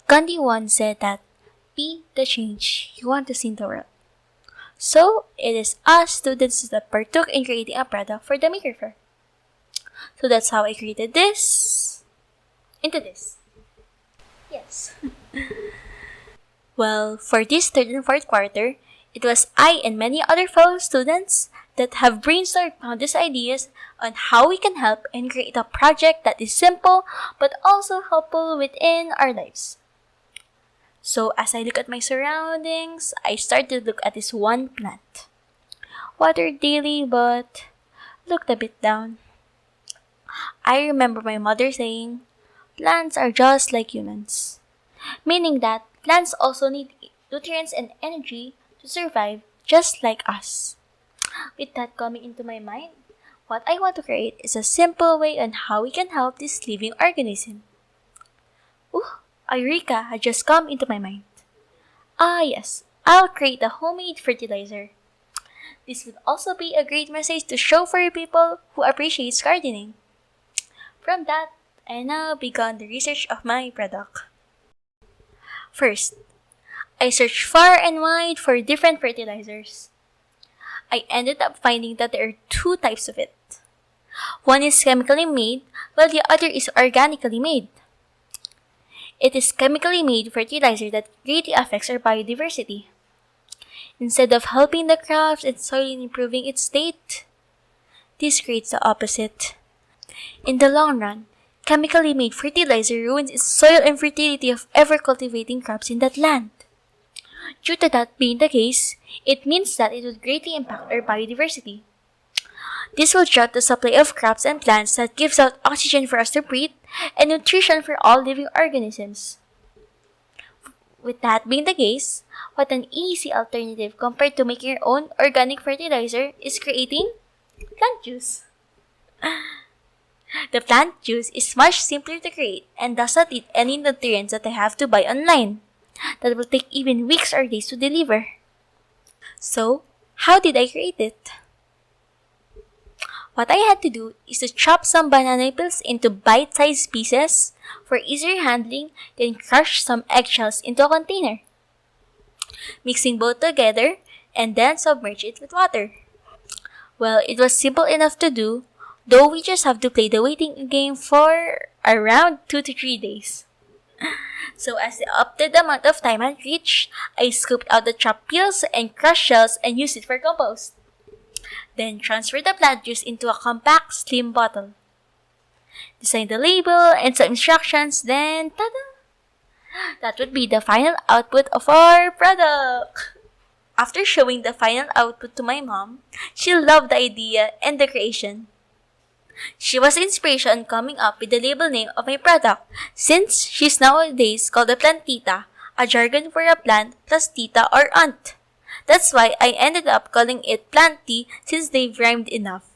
Gandhi once said that be the change you want to see in the world. So, it is us students that partook in creating a product for the Maker Faire. So that's how I created this into this. Yes. Well, for this third and fourth quarter, it was I and many other fellow students that have brainstormed on these ideas on how we can help and create a project that is simple but also helpful within our lives. So as I look at my surroundings, I start to look at this one plant. Watered daily but looked a bit down. I remember my mother saying, plants are just like humans. Meaning that plants also need nutrients and energy to survive just like us. With that coming into my mind, what I want to create is a simple way on how we can help this living organism. Ooh, Eureka had just come into my mind. Ah yes, I'll create a homemade fertilizer. This would also be a great message to show for people who appreciate gardening. From that, I now began the research of my product. First, I searched far and wide for different fertilizers. I ended up finding that there are two types of it. One is chemically made, while the other is organically made. It is chemically made fertilizer that greatly affects our biodiversity. Instead of helping the crops and soil in improving its state, this creates the opposite. In the long run, chemically made fertilizer ruins its soil and fertility of ever cultivating crops in that land. Due to that being the case, it means that it would greatly impact our biodiversity. This will drought the supply of crops and plants that gives out oxygen for us to breathe and nutrition for all living organisms. With that being the case, what an easy alternative compared to making your own organic fertilizer is creating plant juice. The plant juice is much simpler to create and does not need any nutrients that I have to buy online. That will take even weeks or days to deliver. So, how did I create it? What I had to do is to chop some banana peels into bite-sized pieces for easier handling, then crush some eggshells into a container. Mixing both together, and then submerge it with water. Well, it was simple enough to do, though we just have to play the waiting game for around 2 to 3 days. So as the opted amount of time had reached, I scooped out the chopped peels and crushed shells and used it for compost. Then transferred the plant juice into a compact, slim bottle. Designed the label and some instructions, then tada! That would be the final output of our product. After showing the final output to my mom, she loved the idea and the creation. She was the inspiration coming up with the label name of my product, since she's nowadays called a plantita, a jargon for a plant plus tita or aunt. That's why I ended up calling it plant tea since they've rhymed enough.